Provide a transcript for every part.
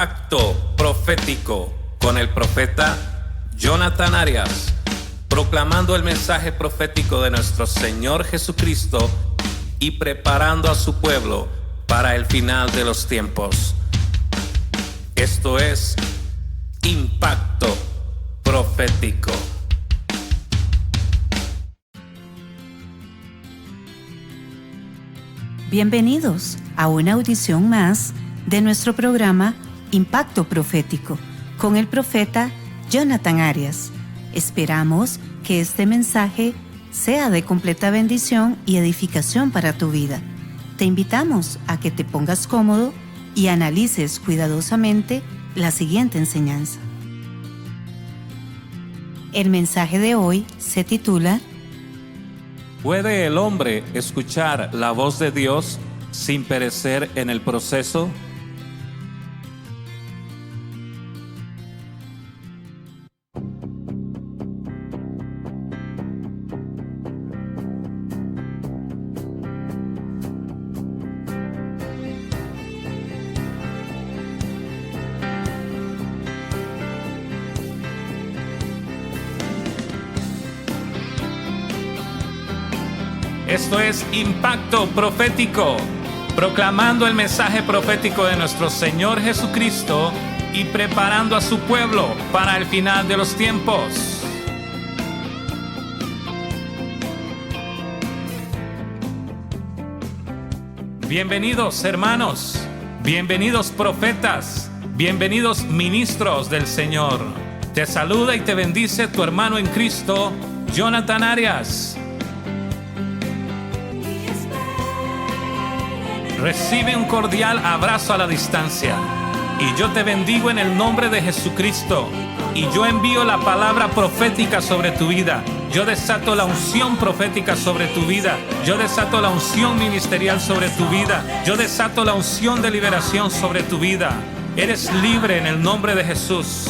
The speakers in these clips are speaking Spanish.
Impacto Profético con el profeta Jonathan Arias, proclamando el mensaje profético de nuestro Señor Jesucristo y preparando a su pueblo para el final de los tiempos. Esto es Impacto Profético. Bienvenidos a una audición más de nuestro programa Impacto Profético con el profeta Jonathan Arias. Esperamos que este mensaje sea de completa bendición y edificación para tu vida. Te invitamos a que te pongas cómodo y analices cuidadosamente la siguiente enseñanza. El mensaje de hoy se titula ¿Puede el hombre escuchar la voz de Dios sin perecer en el proceso? Esto es Impacto Profético, proclamando el mensaje profético de nuestro Señor Jesucristo y preparando a su pueblo para el final de los tiempos. Bienvenidos hermanos, bienvenidos profetas, bienvenidos ministros del Señor. Te saluda y te bendice tu hermano en Cristo, Jonathan Arias. Recibe un cordial abrazo a la distancia. Y yo te bendigo en el nombre de Jesucristo. Y yo envío la palabra profética sobre tu vida. Yo desato la unción profética sobre tu vida. Yo desato la unción ministerial sobre tu vida. Yo desato la unción de liberación sobre tu vida. Eres libre en el nombre de Jesús.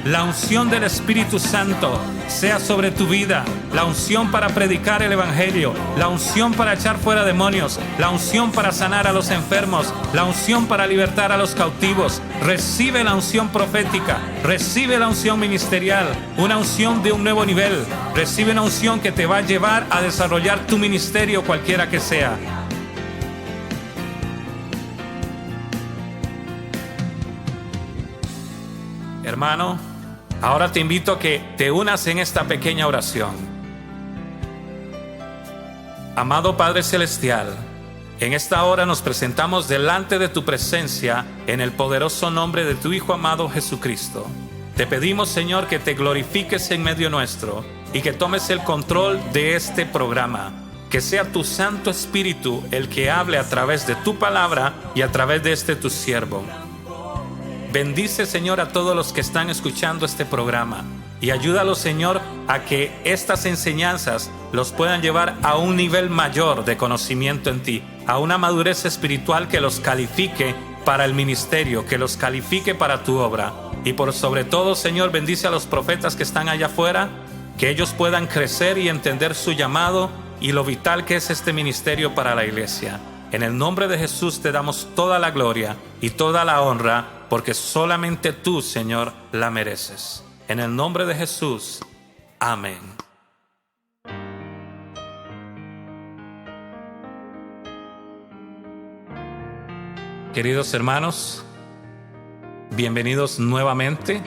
La unción del Espíritu Santo sea sobre tu vida. La unción para predicar el Evangelio. La unción para echar fuera demonios. La unción para sanar a los enfermos. La unción para libertar a los cautivos. Recibe la unción profética. Recibe la unción ministerial. Una unción de un nuevo nivel. Recibe una unción que te va a llevar a desarrollar tu ministerio cualquiera que sea. Hermano, ahora te invito a que te unas en esta pequeña oración. Amado Padre Celestial, en esta hora nos presentamos delante de tu presencia en el poderoso nombre de tu Hijo amado Jesucristo. Te pedimos, Señor, que te glorifiques en medio nuestro y que tomes el control de este programa. Que sea tu Santo Espíritu el que hable a través de tu palabra y a través de este tu siervo. Bendice, Señor, a todos los que están escuchando este programa y ayúdalos, Señor, a que estas enseñanzas los puedan llevar a un nivel mayor de conocimiento en ti, a una madurez espiritual que los califique para el ministerio, que los califique para tu obra. Y por sobre todo, Señor, bendice a los profetas que están allá afuera, que ellos puedan crecer y entender su llamado y lo vital que es este ministerio para la iglesia. En el nombre de Jesús te damos toda la gloria y toda la honra, porque solamente tú, Señor, la mereces. En el nombre de Jesús, amén. Queridos hermanos, bienvenidos nuevamente.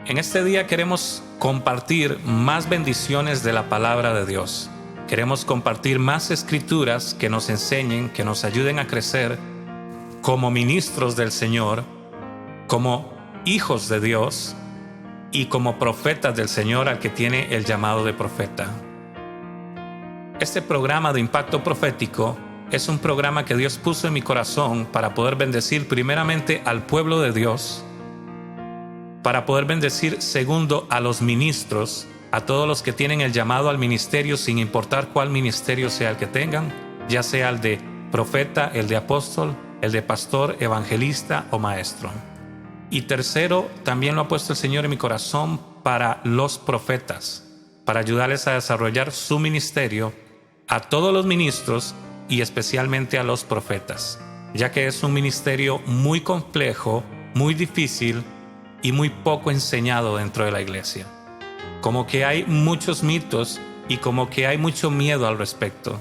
En este día queremos compartir más bendiciones de la palabra de Dios. Queremos compartir más escrituras que nos enseñen, que nos ayuden a crecer como ministros del Señor, como hijos de Dios y como profetas del Señor al que tiene el llamado de profeta. Este programa de Impacto Profético es un programa que Dios puso en mi corazón para poder bendecir primeramente al pueblo de Dios, para poder bendecir segundo a los ministros, a todos los que tienen el llamado al ministerio sin importar cuál ministerio sea el que tengan, ya sea el de profeta, el de apóstol, el de pastor, evangelista o maestro. Y tercero, también lo ha puesto el Señor en mi corazón para los profetas, para ayudarles a desarrollar su ministerio, a todos los ministros y especialmente a los profetas. ya que es un ministerio muy complejo, muy difícil y muy poco enseñado dentro de la iglesia. Como que hay muchos mitos y como que hay mucho miedo al respecto.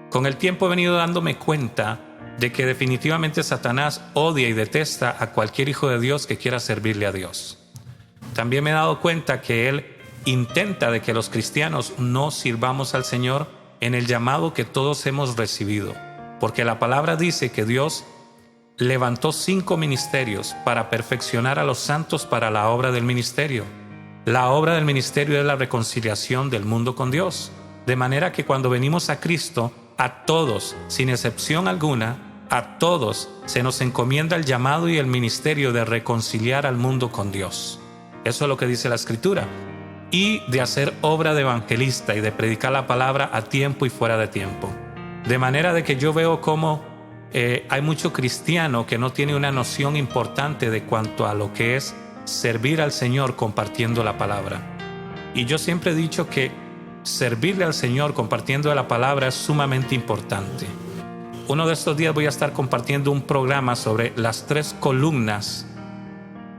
Con el tiempo he venido dándome cuenta de que definitivamente Satanás odia y detesta a cualquier hijo de Dios que quiera servirle a Dios. También me he dado cuenta que él intenta de que los cristianos no sirvamos al Señor en el llamado que todos hemos recibido, porque la palabra dice que Dios levantó 5 ministerios para perfeccionar a los santos para la obra del ministerio. La obra del ministerio es la reconciliación del mundo con Dios, de manera que cuando venimos a Cristo, a todos, sin excepción alguna, a todos se nos encomienda el llamado y el ministerio de reconciliar al mundo con Dios. Eso es lo que dice la Escritura. Y de hacer obra de evangelista y de predicar la palabra a tiempo y fuera de tiempo. De manera de que yo veo cómo hay mucho cristiano que no tiene una noción importante de cuanto a lo que es servir al Señor compartiendo la palabra. Y yo siempre he dicho que servirle al Señor compartiendo la palabra es sumamente importante. Uno de estos días voy a estar compartiendo un programa sobre las 3 columnas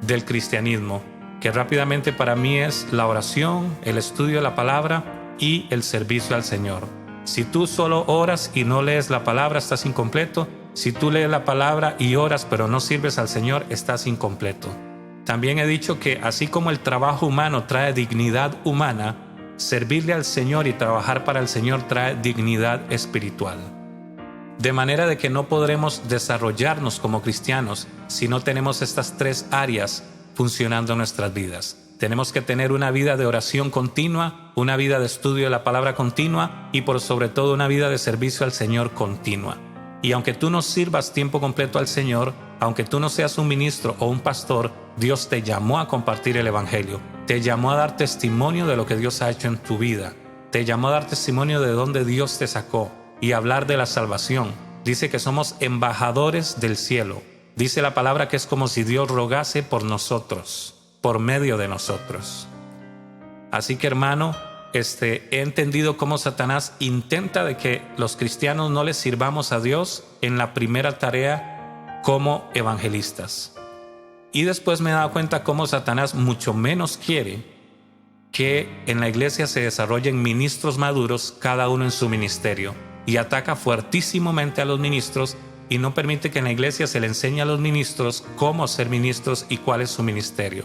del cristianismo, que rápidamente para mí es la oración, el estudio de la palabra y el servicio al Señor. Si tú solo oras y no lees la palabra, estás incompleto. Si tú lees la palabra y oras pero no sirves al Señor, estás incompleto. También he dicho que así como el trabajo humano trae dignidad humana, servirle al Señor y trabajar para el Señor trae dignidad espiritual. De manera de que no podremos desarrollarnos como cristianos si no tenemos estas 3 áreas funcionando en nuestras vidas. Tenemos que tener una vida de oración continua, una vida de estudio de la palabra continua y por sobre todo una vida de servicio al Señor continua. Y aunque tú no sirvas tiempo completo al Señor, aunque tú no seas un ministro o un pastor, Dios te llamó a compartir el Evangelio, te llamó a dar testimonio de lo que Dios ha hecho en tu vida, te llamó a dar testimonio de dónde Dios te sacó y hablar de la salvación. Dice que somos embajadores del cielo. Dice la palabra que es como si Dios rogase por nosotros, por medio de nosotros. Así que, hermano, he entendido cómo Satanás intenta de que los cristianos no les sirvamos a Dios en la primera tarea como evangelistas. Y después me he dado cuenta cómo Satanás mucho menos quiere que en la iglesia se desarrollen ministros maduros, cada uno en su ministerio, y ataca fuertísimamente a los ministros y no permite que en la iglesia se le enseñe a los ministros cómo ser ministros y cuál es su ministerio.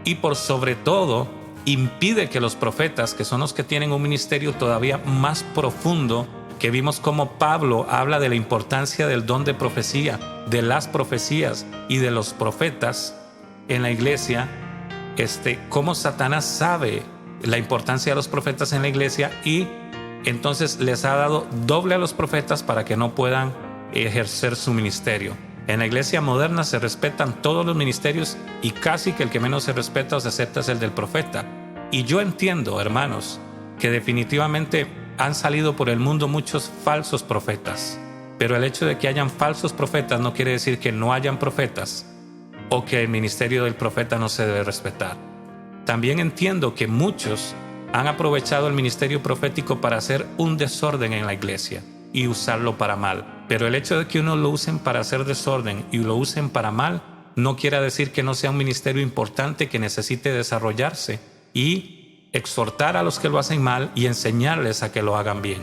Y por sobre todo, impide que los profetas, que son los que tienen un ministerio todavía más profundo, que vimos como Pablo habla de la importancia del don de profecía, de las profecías y de los profetas en la iglesia, cómo Satanás sabe la importancia de los profetas en la iglesia y entonces les ha dado doble a los profetas para que no puedan ejercer su ministerio. En la iglesia moderna se respetan todos los ministerios y casi que el que menos se respeta o se acepta es el del profeta. Y yo entiendo, hermanos, que definitivamente han salido por el mundo muchos falsos profetas, pero el hecho de que hayan falsos profetas no quiere decir que no hayan profetas o que el ministerio del profeta no se debe respetar. También entiendo que muchos han aprovechado el ministerio profético para hacer un desorden en la iglesia y usarlo para mal. Pero el hecho de que uno lo usen para hacer desorden y lo usen para mal no quiere decir que no sea un ministerio importante que necesite desarrollarse y exhortar a los que lo hacen mal y enseñarles a que lo hagan bien.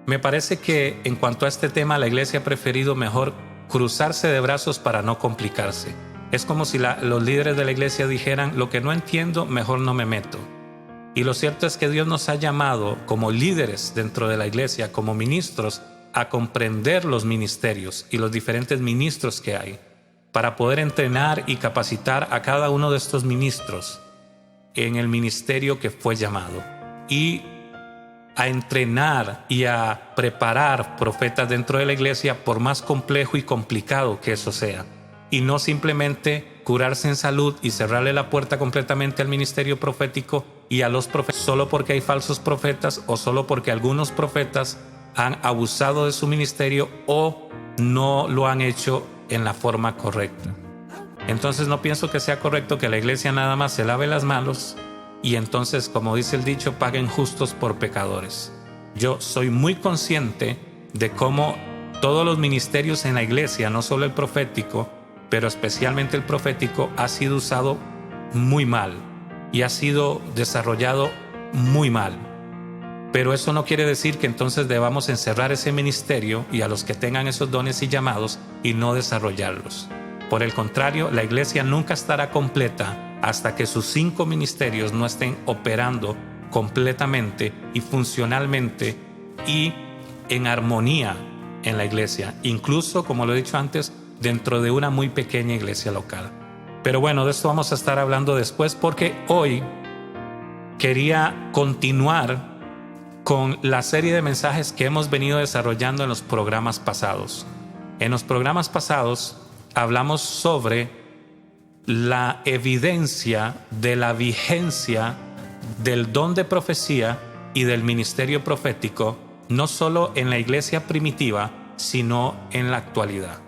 Me parece que en cuanto a este tema la iglesia ha preferido mejor cruzarse de brazos para no complicarse. Es como si los líderes de la iglesia dijeran: lo que no entiendo, mejor no me meto. Y lo cierto es que Dios nos ha llamado como líderes dentro de la iglesia, como ministros, a comprender los ministerios y los diferentes ministros que hay, para poder entrenar y capacitar a cada uno de estos ministros en el ministerio que fue llamado, y a entrenar y a preparar profetas dentro de la iglesia, por más complejo y complicado que eso sea, y no simplemente curarse en salud y cerrarle la puerta completamente al ministerio profético y a los profetas solo porque hay falsos profetas o solo porque algunos profetas han abusado de su ministerio o no lo han hecho en la forma correcta. Entonces no pienso que sea correcto que la iglesia nada más se lave las manos y entonces, como dice el dicho, paguen justos por pecadores. Yo soy muy consciente de cómo todos los ministerios en la iglesia, no solo el profético, pero especialmente el profético, ha sido usado muy mal y ha sido desarrollado muy mal. Pero eso no quiere decir que entonces debamos encerrar ese ministerio y a los que tengan esos dones y llamados y no desarrollarlos. Por el contrario, la iglesia nunca estará completa hasta que sus 5 ministerios no estén operando completamente y funcionalmente y en armonía en la iglesia, incluso, como lo he dicho antes, dentro de una muy pequeña iglesia local. Pero bueno, de esto vamos a estar hablando después, porque hoy quería continuar con la serie de mensajes que hemos venido desarrollando en los programas pasados. En los programas pasados hablamos sobre la evidencia de la vigencia del don de profecía y del ministerio profético, no solo en la iglesia primitiva, sino en la actualidad,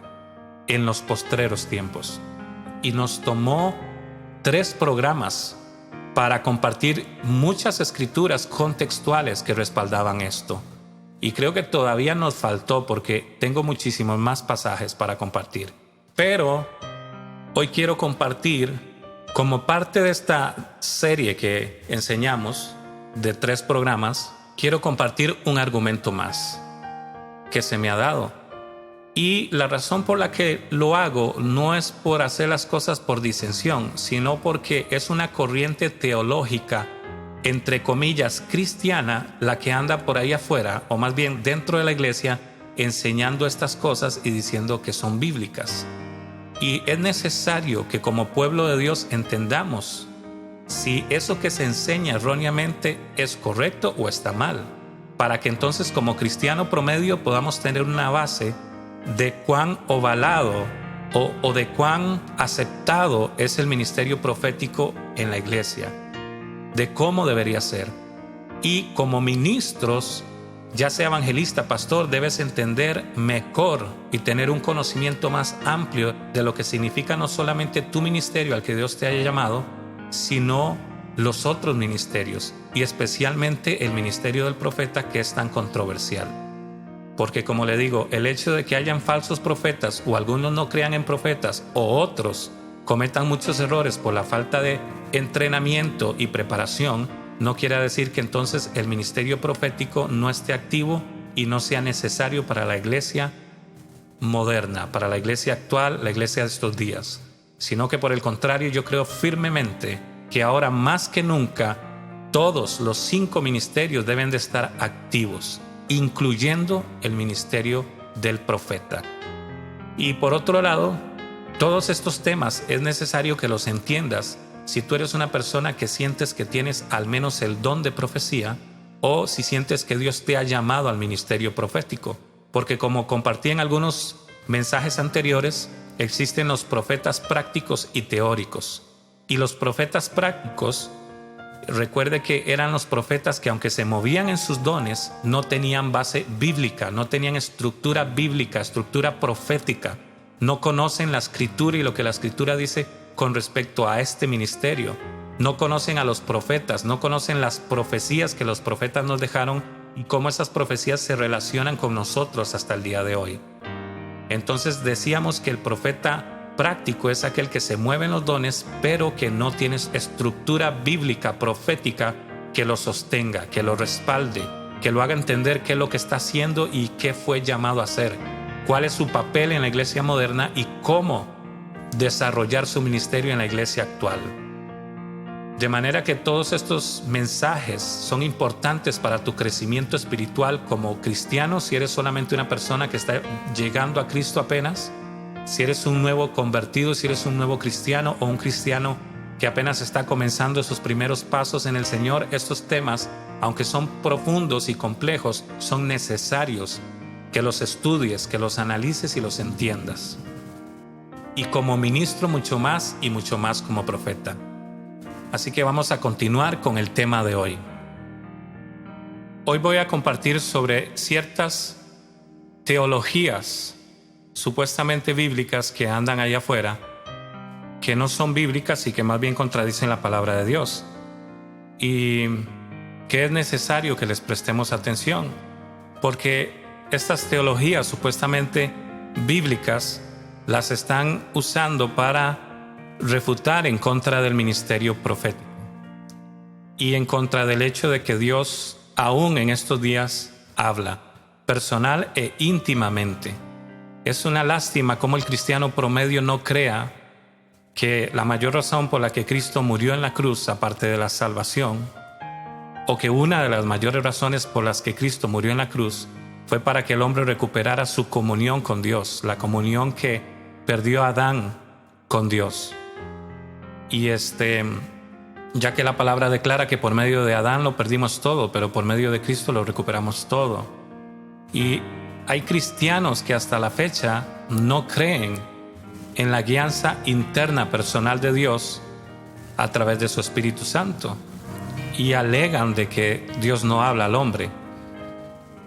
en los postreros tiempos. Y nos tomó 3 programas para compartir muchas escrituras contextuales que respaldaban esto. Y creo que todavía nos faltó, porque tengo muchísimos más pasajes para compartir. Pero hoy quiero compartir, como parte de esta serie que enseñamos de 3 programas, quiero compartir un argumento más que se me ha dado. Y la razón por la que lo hago no es por hacer las cosas por disensión, sino porque es una corriente teológica, entre comillas, cristiana, la que anda por ahí afuera, o más bien dentro de la iglesia, enseñando estas cosas y diciendo que son bíblicas. Y es necesario que como pueblo de Dios entendamos si eso que se enseña erróneamente es correcto o está mal, para que entonces como cristiano promedio podamos tener una base de cuán ovalado o de cuán aceptado es el ministerio profético en la iglesia, de cómo debería ser. Y como ministros, ya sea evangelista, pastor, debes entender mejor y tener un conocimiento más amplio de lo que significa no solamente tu ministerio al que Dios te haya llamado, sino los otros ministerios, y especialmente el ministerio del profeta, que es tan controversial. Porque, como le digo, el hecho de que hayan falsos profetas o algunos no crean en profetas o otros cometan muchos errores por la falta de entrenamiento y preparación, no quiere decir que entonces el ministerio profético no esté activo y no sea necesario para la iglesia moderna, para la iglesia actual, la iglesia de estos días. Sino que por el contrario, yo creo firmemente que ahora más que nunca todos los 5 ministerios deben de estar activos, incluyendo el ministerio del profeta. Y por otro lado, todos estos temas es necesario que los entiendas si tú eres una persona que sientes que tienes al menos el don de profecía, o si sientes que Dios te ha llamado al ministerio profético. Porque como compartí en algunos mensajes anteriores, existen los profetas prácticos y teóricos. Y los profetas prácticos, recuerde que eran los profetas que, aunque se movían en sus dones, no tenían base bíblica, no tenían estructura bíblica, estructura profética. No conocen la escritura y lo que la escritura dice con respecto a este ministerio. No conocen a los profetas, no conocen las profecías que los profetas nos dejaron y cómo esas profecías se relacionan con nosotros hasta el día de hoy. Entonces decíamos que el profeta práctico es aquel que se mueve en los dones, pero que no tiene estructura bíblica, profética, que lo sostenga, que lo respalde, que lo haga entender qué es lo que está haciendo y qué fue llamado a hacer, cuál es su papel en la iglesia moderna y cómo desarrollar su ministerio en la iglesia actual. De manera que todos estos mensajes son importantes para tu crecimiento espiritual como cristiano, si eres solamente una persona que está llegando a Cristo apenas, si eres un nuevo convertido, si eres un nuevo cristiano o un cristiano que apenas está comenzando sus primeros pasos en el Señor. Estos temas, aunque son profundos y complejos, son necesarios que los estudies, que los analices y los entiendas. Y como ministro mucho más y mucho más como profeta. Así que vamos a continuar con el tema de hoy. Hoy voy a compartir sobre ciertas teologías supuestamente bíblicas que andan allá afuera, que no son bíblicas y que más bien contradicen la palabra de Dios, y que es necesario que les prestemos atención, porque estas teologías supuestamente bíblicas las están usando para refutar en contra del ministerio profético y en contra del hecho de que Dios aún en estos días habla personal e íntimamente. Es una lástima cómo el cristiano promedio no crea que la mayor razón por la que Cristo murió en la cruz, aparte de la salvación, o que una de las mayores razones por las que Cristo murió en la cruz fue para que el hombre recuperara su comunión con Dios, la comunión que perdió Adán con Dios. Y ya que la palabra declara que por medio de Adán lo perdimos todo, pero por medio de Cristo lo recuperamos todo. Y hay cristianos que hasta la fecha no creen en la guianza interna personal de Dios a través de su Espíritu Santo y alegan de que Dios no habla al hombre.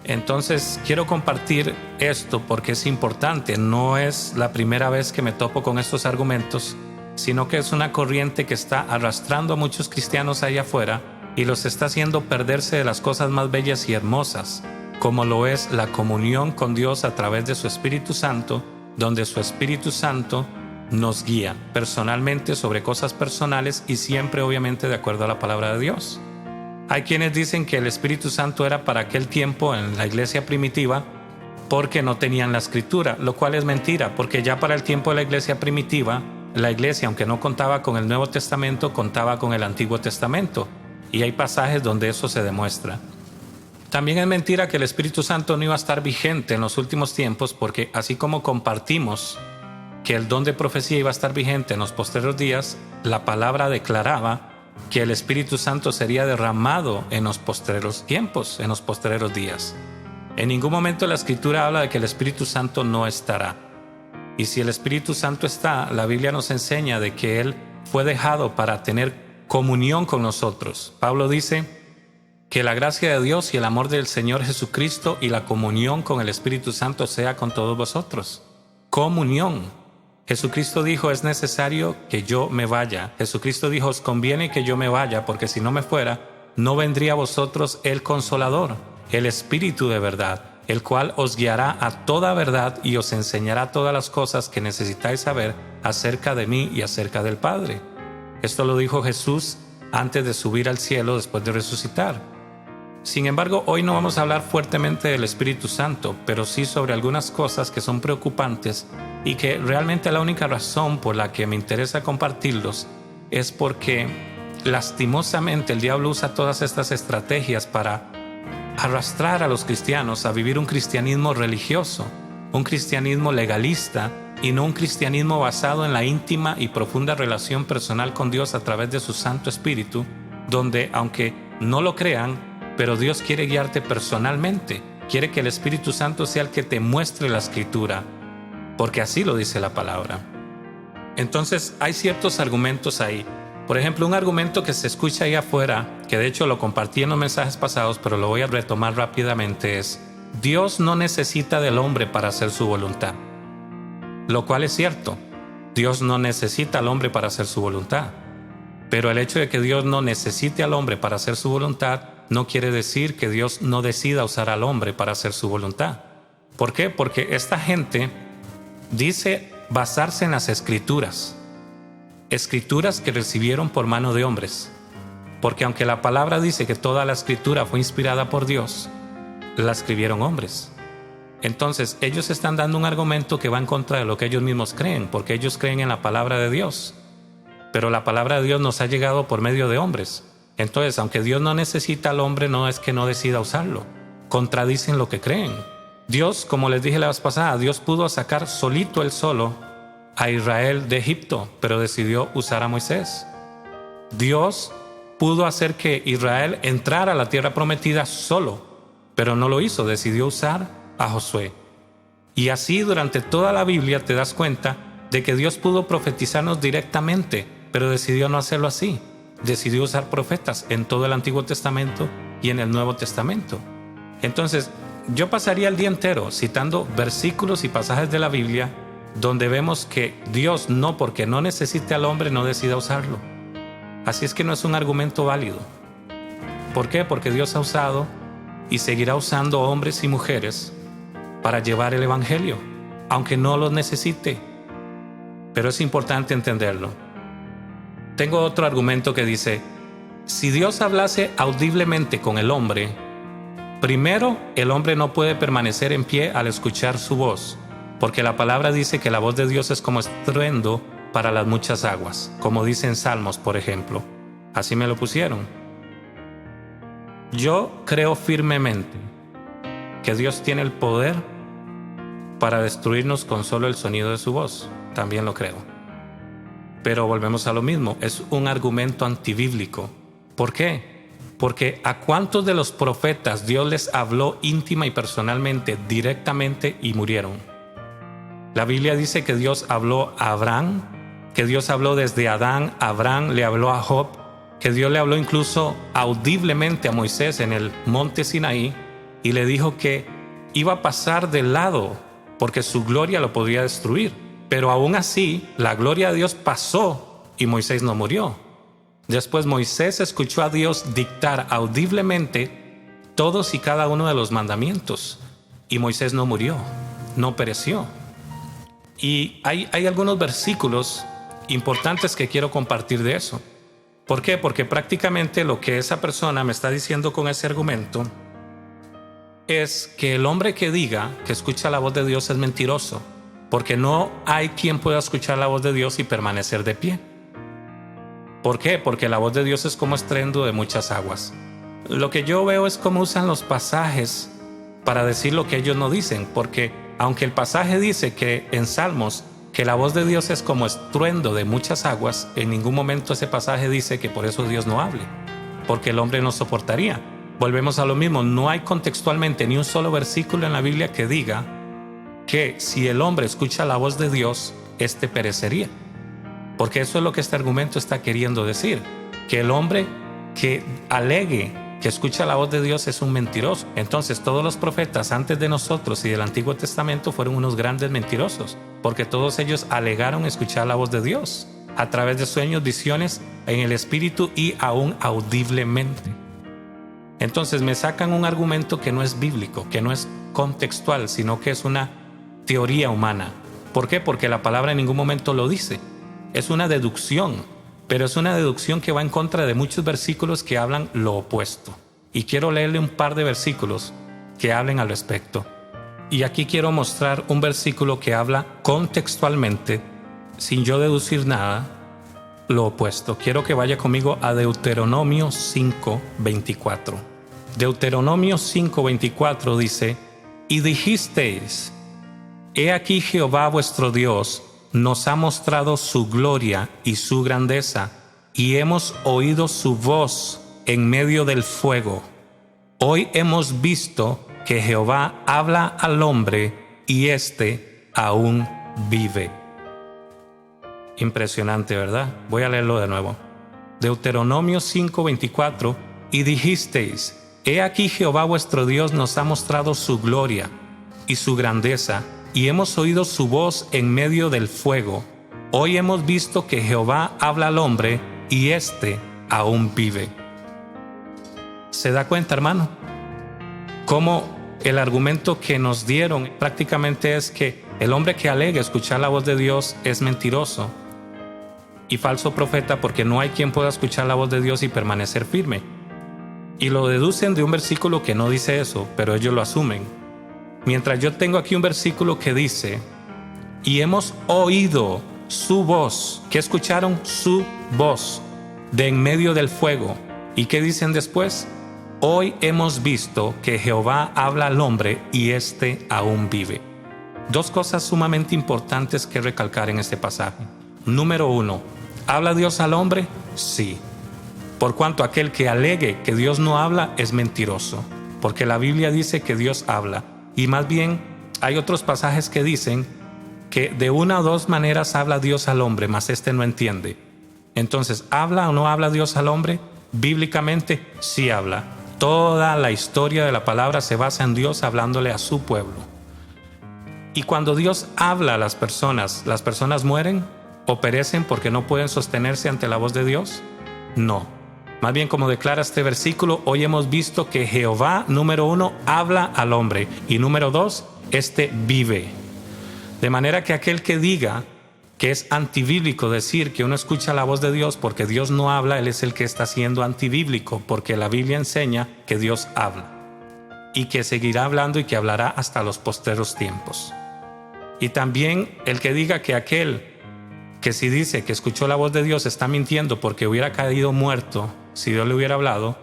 Entonces quiero compartir esto porque es importante. No es la primera vez que me topo con estos argumentos, sino que es una corriente que está arrastrando a muchos cristianos allá afuera y los está haciendo perderse de las cosas más bellas y hermosas, como lo es la comunión con Dios a través de su Espíritu Santo, donde su Espíritu Santo nos guía personalmente sobre cosas personales y siempre obviamente de acuerdo a la palabra de Dios. Hay quienes dicen que el Espíritu Santo era para aquel tiempo en la iglesia primitiva porque no tenían la Escritura, lo cual es mentira, porque ya para el tiempo de la iglesia primitiva, la iglesia, aunque no contaba con el Nuevo Testamento, contaba con el Antiguo Testamento, y hay pasajes donde eso se demuestra. También es mentira que el Espíritu Santo no iba a estar vigente en los últimos tiempos, porque así como compartimos que el don de profecía iba a estar vigente en los posteriores días, la palabra declaraba que el Espíritu Santo sería derramado en los posteriores tiempos, en los posteriores días. En ningún momento la Escritura habla de que el Espíritu Santo no estará. Y si el Espíritu Santo está, la Biblia nos enseña de que Él fue dejado para tener comunión con nosotros. Pablo dice que la gracia de Dios y el amor del Señor Jesucristo y la comunión con el Espíritu Santo sea con todos vosotros. Comunión. Jesucristo dijo, es necesario que yo me vaya. Jesucristo dijo, os conviene que yo me vaya, porque si no me fuera, no vendría a vosotros el Consolador, el Espíritu de verdad, el cual os guiará a toda verdad y os enseñará todas las cosas que necesitáis saber acerca de mí y acerca del Padre. Esto lo dijo Jesús antes de subir al cielo después de resucitar. Sin embargo, hoy no vamos a hablar fuertemente del Espíritu Santo, pero sí sobre algunas cosas que son preocupantes y que realmente la única razón por la que me interesa compartirlos es porque lastimosamente el diablo usa todas estas estrategias para arrastrar a los cristianos a vivir un cristianismo religioso, un cristianismo legalista y no un cristianismo basado en la íntima y profunda relación personal con Dios a través de su Santo Espíritu, donde, aunque no lo crean, pero Dios quiere guiarte personalmente, quiere que el Espíritu Santo sea el que te muestre la Escritura, porque así lo dice la palabra. Entonces hay ciertos argumentos ahí. Por ejemplo, un argumento que se escucha ahí afuera, que de hecho lo compartí en los mensajes pasados, pero lo voy a retomar rápidamente, es: Dios no necesita del hombre para hacer su voluntad. Lo cual es cierto. Dios no necesita al hombre para hacer su voluntad. Pero el hecho de que Dios no necesite al hombre para hacer su voluntad no quiere decir que Dios no decida usar al hombre para hacer su voluntad. ¿Por qué? Porque esta gente dice basarse en las Escrituras. Escrituras que recibieron por mano de hombres. Porque aunque la palabra dice que toda la Escritura fue inspirada por Dios, la escribieron hombres. Entonces ellos están dando un argumento que va en contra de lo que ellos mismos creen, porque ellos creen en la palabra de Dios. Pero la palabra de Dios nos ha llegado por medio de hombres. Entonces, aunque Dios no necesita al hombre, no es que no decida usarlo. Contradicen lo que creen. Dios, como les dije la vez pasada, Dios pudo sacar solito él solo a Israel de Egipto, pero decidió usar a Moisés. Dios pudo hacer que Israel entrara a la tierra prometida solo, pero no lo hizo, decidió usar a Josué. Y así durante toda la Biblia te das cuenta de que Dios pudo profetizarnos directamente, pero decidió no hacerlo así. Decidió usar profetas en todo el Antiguo Testamento y en el Nuevo Testamento. Entonces, yo pasaría el día entero citando versículos y pasajes de la Biblia donde vemos que Dios, no porque no necesite al hombre, no decida usarlo. Así es que no es un argumento válido. ¿Por qué? Porque Dios ha usado y seguirá usando hombres y mujeres para llevar el evangelio, aunque no lo necesite. Pero es importante entenderlo. Tengo otro argumento que dice: si Dios hablase audiblemente con el hombre, primero, el hombre no puede permanecer en pie al escuchar su voz, porque la palabra dice que la voz de Dios es como estruendo para las muchas aguas, como dice en Salmos, por ejemplo. Así me lo pusieron. Yo creo firmemente que Dios tiene el poder para destruirnos con solo el sonido de su voz. También lo creo. Pero volvemos a lo mismo, es un argumento antibíblico. ¿Por qué? Porque ¿a cuántos de los profetas Dios les habló íntima y personalmente, directamente, y murieron? La Biblia dice que Dios habló a Abraham, que Dios habló desde Adán a Abraham, le habló a Job, que Dios le habló incluso audiblemente a Moisés en el monte Sinaí y le dijo que iba a pasar de lado porque su gloria lo podría destruir. Pero aún así, la gloria de Dios pasó y Moisés no murió. Después Moisés escuchó a Dios dictar audiblemente todos y cada uno de los mandamientos y Moisés no murió, no pereció. Y hay algunos versículos importantes que quiero compartir de eso. ¿Por qué? Porque prácticamente lo que esa persona me está diciendo con ese argumento es que el hombre que diga que escucha la voz de Dios es mentiroso, porque no hay quien pueda escuchar la voz de Dios y permanecer de pie. ¿Por qué? Porque la voz de Dios es como estruendo de muchas aguas. Lo que yo veo es cómo usan los pasajes para decir lo que ellos no dicen, porque aunque el pasaje dice que en Salmos que la voz de Dios es como estruendo de muchas aguas, en ningún momento ese pasaje dice que por eso Dios no hable, porque el hombre no soportaría. Volvemos a lo mismo, no hay contextualmente ni un solo versículo en la Biblia que diga que si el hombre escucha la voz de Dios, éste perecería. Porque eso es lo que este argumento está queriendo decir, que el hombre que alegue que escucha la voz de Dios es un mentiroso. Entonces todos los profetas antes de nosotros y del Antiguo Testamento fueron unos grandes mentirosos, porque todos ellos alegaron escuchar la voz de Dios a través de sueños, visiones, en el espíritu y aún audiblemente. Entonces me sacan un argumento que no es bíblico, que no es contextual, sino que es una teoría humana. ¿Por qué? Porque la palabra en ningún momento lo dice. Es una deducción, pero es una deducción que va en contra de muchos versículos que hablan lo opuesto. Y quiero leerle un par de versículos que hablen al respecto. Y aquí quiero mostrar un versículo que habla contextualmente, sin yo deducir nada, lo opuesto. Quiero que vaya conmigo a Deuteronomio 5:24. Deuteronomio 5:24 dice: y dijisteis, he aquí Jehová vuestro Dios nos ha mostrado su gloria y su grandeza, y hemos oído su voz en medio del fuego. Hoy hemos visto que Jehová habla al hombre y éste aún vive. Impresionante, ¿verdad? Voy a leerlo de nuevo. Deuteronomio 5:24. Y dijisteis, he aquí Jehová vuestro Dios nos ha mostrado su gloria y su grandeza, y hemos oído su voz en medio del fuego. Hoy hemos visto que Jehová habla al hombre y éste aún vive. ¿Se da cuenta, hermano? Cómo el argumento que nos dieron prácticamente es que el hombre que alega escuchar la voz de Dios es mentiroso y falso profeta, porque no hay quien pueda escuchar la voz de Dios y permanecer firme. Y lo deducen de un versículo que no dice eso, pero ellos lo asumen. Mientras yo tengo aquí un versículo que dice, y hemos oído su voz. ¿Qué escucharon? Su voz de en medio del fuego. ¿Y qué dicen después? Hoy hemos visto que Jehová habla al hombre y éste aún vive. Dos cosas sumamente importantes que recalcar en este pasaje. Número 1, ¿habla Dios al hombre? Sí. Por cuanto aquel que alegue que Dios no habla es mentiroso, porque la Biblia dice que Dios habla. Y más bien hay otros pasajes que dicen que de una o dos maneras habla Dios al hombre, mas éste no entiende. Entonces, ¿habla o no habla Dios al hombre? Bíblicamente sí habla. Toda la historia de la palabra se basa en Dios hablándole a su pueblo. Y cuando Dios habla a las personas mueren o perecen porque no pueden sostenerse ante la voz de Dios. No. Más bien, como declara este versículo, hoy hemos visto que Jehová, número 1, habla al hombre, y número 2, éste vive. De manera que aquel que diga que es antibíblico decir que uno escucha la voz de Dios porque Dios no habla, él es el que está siendo antibíblico, porque la Biblia enseña que Dios habla y que seguirá hablando y que hablará hasta los postreros tiempos. Y también el que diga que aquel que si dice que escuchó la voz de Dios está mintiendo porque hubiera caído muerto si Dios le hubiera hablado,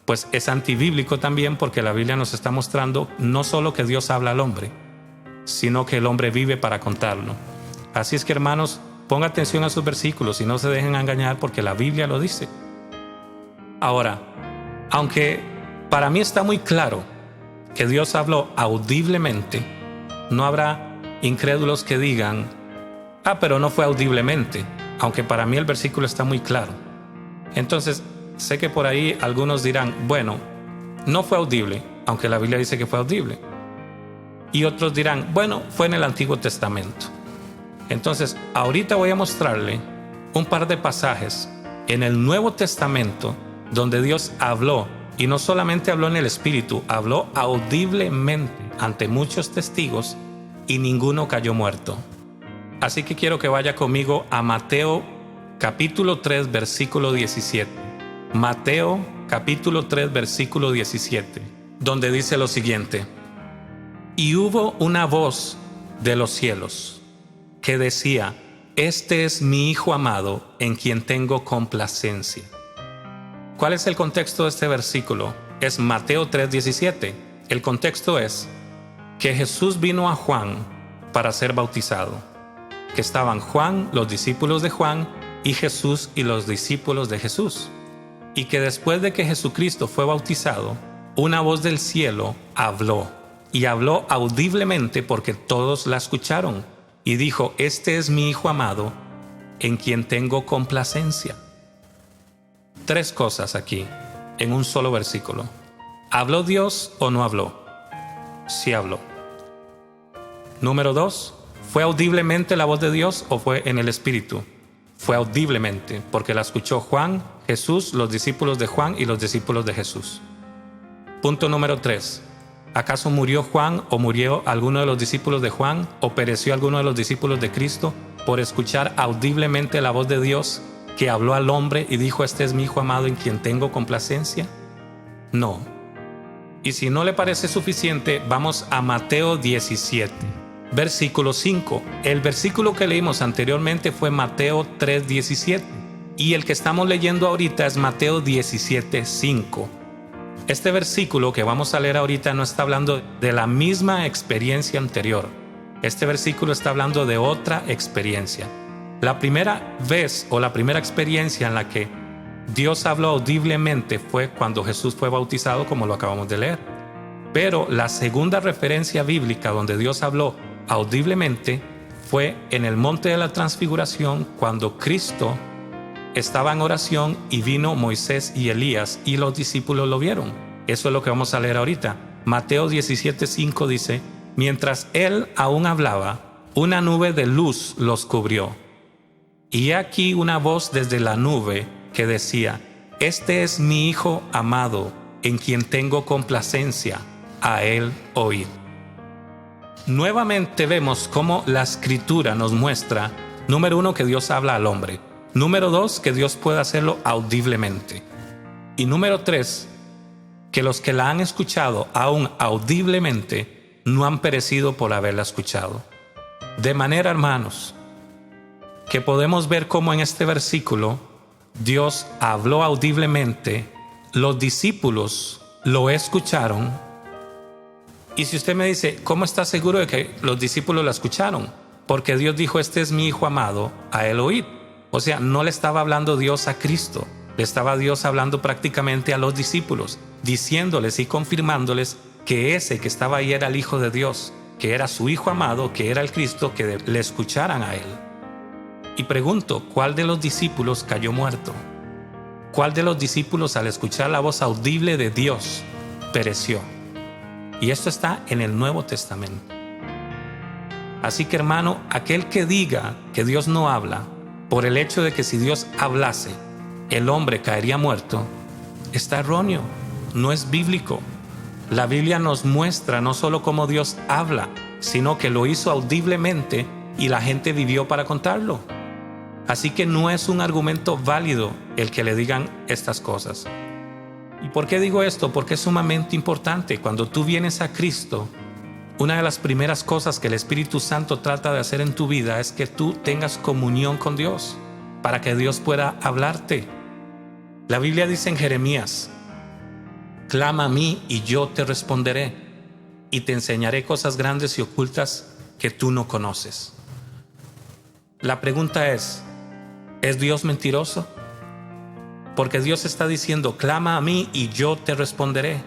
pues es antibíblico también, porque la Biblia nos está mostrando no solo que Dios habla al hombre, sino que el hombre vive para contarlo. Así es que, hermanos, ponga atención a sus versículos y no se dejen engañar, porque la Biblia lo dice. Ahora, aunque para mí está muy claro que Dios habló audiblemente, no habrá incrédulos que digan: pero no fue audiblemente, aunque para mí el versículo está muy claro. Entonces, sé que por ahí algunos dirán: bueno, no fue audible, aunque la Biblia dice que fue audible. Y otros dirán: bueno, fue en el Antiguo Testamento. Entonces, ahorita voy a mostrarle un par de pasajes en el Nuevo Testamento donde Dios habló, y no solamente habló en el Espíritu, habló audiblemente ante muchos testigos y ninguno cayó muerto. Así que quiero que vaya conmigo a Mateo capítulo 3, versículo 17. Mateo capítulo 3, versículo 17, donde dice lo siguiente: y hubo una voz de los cielos que decía: este es mi Hijo amado, en quien tengo complacencia. ¿Cuál es el contexto de este versículo? Es Mateo 3:17. El contexto es que Jesús vino a Juan para ser bautizado, que estaban Juan, los discípulos de Juan, y Jesús y los discípulos de Jesús, y que después de que Jesucristo fue bautizado, una voz del cielo habló, y habló audiblemente porque todos la escucharon, y dijo: este es mi Hijo amado, en quien tengo complacencia. Tres cosas aquí, en un solo versículo. ¿Habló Dios o no habló? Sí habló. Número 2, ¿fue audiblemente la voz de Dios o fue en el Espíritu? Fue audiblemente, porque la escuchó Juan, Jesús, los discípulos de Juan y los discípulos de Jesús. Punto número 3. ¿Acaso murió Juan o murió alguno de los discípulos de Juan o pereció alguno de los discípulos de Cristo por escuchar audiblemente la voz de Dios que habló al hombre y dijo: este es mi Hijo amado, en quien tengo complacencia? No. Y si no le parece suficiente, vamos a Mateo 17. Versículo 5. El versículo que leímos anteriormente fue Mateo 3:17, y el que estamos leyendo ahorita es Mateo 17:5. Este versículo que vamos a leer ahorita no está hablando de la misma experiencia anterior. Este versículo está hablando de otra experiencia. La primera vez o la primera experiencia en la que Dios habló audiblemente fue cuando Jesús fue bautizado, como lo acabamos de leer. Pero la segunda referencia bíblica donde Dios habló audiblemente fue en el monte de la transfiguración, cuando Cristo estaba en oración y vino Moisés y Elías y los discípulos lo vieron. Eso es lo que vamos a leer ahorita. Mateo 17:5 dice: mientras él aún hablaba, una nube de luz los cubrió. Y aquí una voz desde la nube que decía: este es mi Hijo amado, en quien tengo complacencia, a él oíd. Nuevamente vemos cómo la Escritura nos muestra, número 1, que Dios habla al hombre. Número 2, que Dios puede hacerlo audiblemente. Y número 3, que los que la han escuchado aún audiblemente no han perecido por haberla escuchado. De manera, hermanos, que podemos ver cómo en este versículo Dios habló audiblemente, los discípulos lo escucharon. Y si usted me dice: ¿cómo está seguro de que los discípulos la escucharon? Porque Dios dijo: este es mi Hijo amado, a él oíd. O sea, no le estaba hablando Dios a Cristo, le estaba Dios hablando prácticamente a los discípulos, diciéndoles y confirmándoles que ese que estaba ahí era el Hijo de Dios, que era su Hijo amado, que era el Cristo, que le escucharan a él. Y pregunto, ¿cuál de los discípulos cayó muerto? ¿Cuál de los discípulos, al escuchar la voz audible de Dios, pereció? Y esto está en el Nuevo Testamento. Así que, hermano, aquel que diga que Dios no habla, por el hecho de que si Dios hablase, el hombre caería muerto, está erróneo, no es bíblico. la Biblia nos muestra no solo cómo Dios habla, sino que lo hizo audiblemente y la gente vivió para contarlo. Así que no es un argumento válido el que le digan estas cosas. ¿Y por qué digo esto? Porque es sumamente importante. Cuando tú vienes a Cristo, una de las primeras cosas que el Espíritu Santo trata de hacer en tu vida es que tú tengas comunión con Dios, para que Dios pueda hablarte. La Biblia dice en Jeremías: clama a mí y yo te responderé, y te enseñaré cosas grandes y ocultas que tú no conoces. La pregunta ¿es Dios mentiroso? Porque Dios está diciendo: clama a mí y yo te responderé.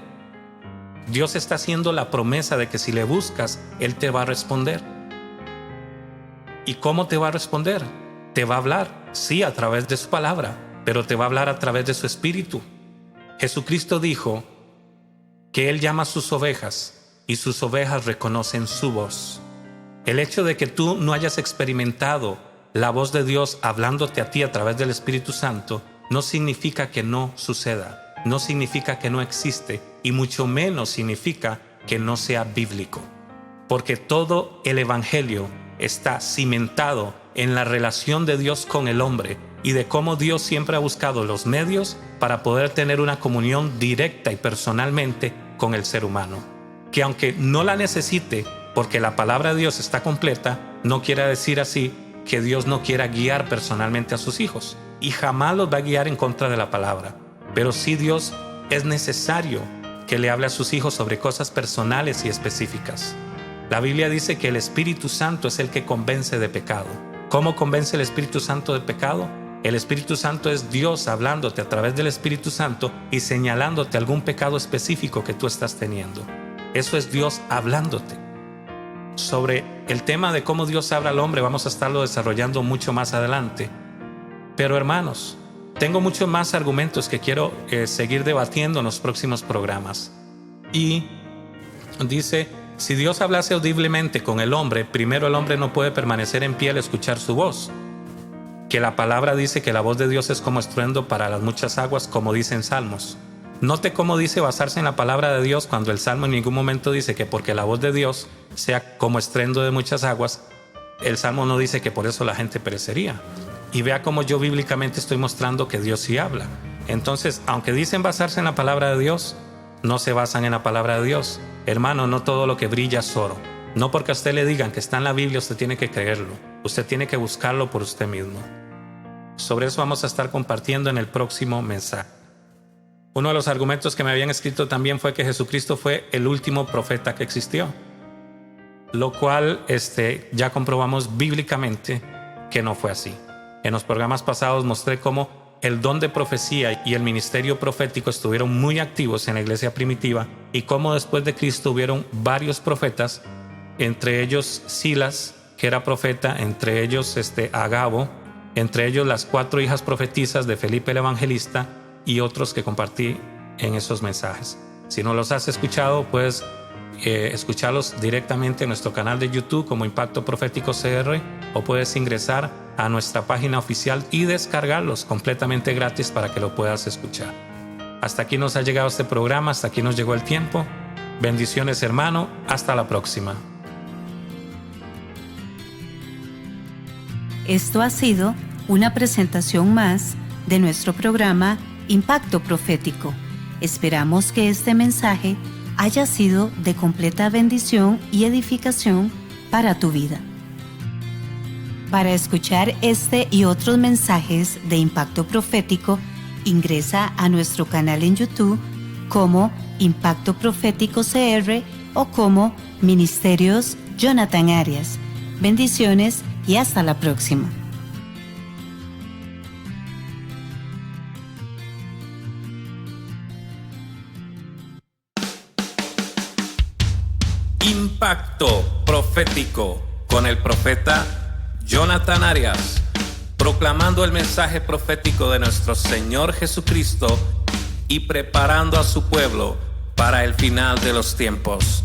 Dios está haciendo la promesa de que si le buscas, Él te va a responder. ¿Y cómo te va a responder? Te va a hablar, sí, a través de su palabra, pero te va a hablar a través de su Espíritu. Jesucristo dijo que Él llama a sus ovejas y sus ovejas reconocen su voz. El hecho de que tú no hayas experimentado la voz de Dios hablándote a ti a través del Espíritu Santo no significa que no suceda, no significa que no existe, y mucho menos significa que no sea bíblico. Porque todo el Evangelio está cimentado en la relación de Dios con el hombre y de cómo Dios siempre ha buscado los medios para poder tener una comunión directa y personalmente con el ser humano. Que aunque no la necesite, porque la palabra de Dios está completa, no quiere decir así que Dios no quiera guiar personalmente a sus hijos, y jamás los va a guiar en contra de la palabra. Pero sí, Dios es necesario que le hable a sus hijos sobre cosas personales y específicas. La Biblia dice que el Espíritu Santo es el que convence de pecado. ¿Cómo convence el Espíritu Santo de pecado? El Espíritu Santo es Dios hablándote a través del Espíritu Santo y señalándote algún pecado específico que tú estás teniendo. Eso es Dios hablándote. Sobre el tema de cómo Dios habla al hombre vamos a estarlo desarrollando mucho más adelante. Pero hermanos, tengo muchos más argumentos que quiero seguir debatiendo en los próximos programas. Y dice: si Dios hablase audiblemente con el hombre, primero el hombre no puede permanecer en pie al escuchar su voz. Que la palabra dice que la voz de Dios es como estruendo para las muchas aguas, como dice en Salmos. Note cómo dice basarse en la palabra de Dios cuando el Salmo en ningún momento dice que porque la voz de Dios sea como estruendo de muchas aguas, el Salmo no dice que por eso la gente perecería. Y vea cómo yo bíblicamente estoy mostrando que Dios sí habla. Entonces, aunque dicen basarse en la palabra de Dios, no se basan en la palabra de Dios. Hermano, no todo lo que brilla es oro. No porque a usted le digan que está en la Biblia, usted tiene que creerlo. Usted tiene que buscarlo por usted mismo. Sobre eso vamos a estar compartiendo en el próximo mensaje. Uno de los argumentos que me habían escrito también fue que Jesucristo fue el último profeta que existió, lo cual ya comprobamos bíblicamente que no fue así. En los programas pasados mostré cómo el don de profecía y el ministerio profético estuvieron muy activos en la iglesia primitiva y cómo después de Cristo hubieron varios profetas, entre ellos Silas, que era profeta, entre ellos Agabo, entre ellos las 4 hijas profetizas de Felipe el Evangelista y otros que compartí en esos mensajes. Si no los has escuchado, puedes escucharlos directamente en nuestro canal de YouTube como Impacto Profético CR, o puedes ingresar a nuestra página oficial y descargarlos completamente gratis para que lo puedas escuchar. Hasta aquí nos ha llegado este programa, hasta aquí nos llegó el tiempo. Bendiciones, hermano, hasta la próxima. Esto ha sido una presentación más de nuestro programa Impacto Profético. Esperamos que este mensaje haya sido de completa bendición y edificación para tu vida. Para escuchar este y otros mensajes de Impacto Profético, ingresa a nuestro canal en YouTube como Impacto Profético CR o como Ministerios Jonathan Arias. Bendiciones y hasta la próxima. Impacto Profético con el profeta Jonathan Arias, proclamando el mensaje profético de nuestro Señor Jesucristo y preparando a su pueblo para el final de los tiempos.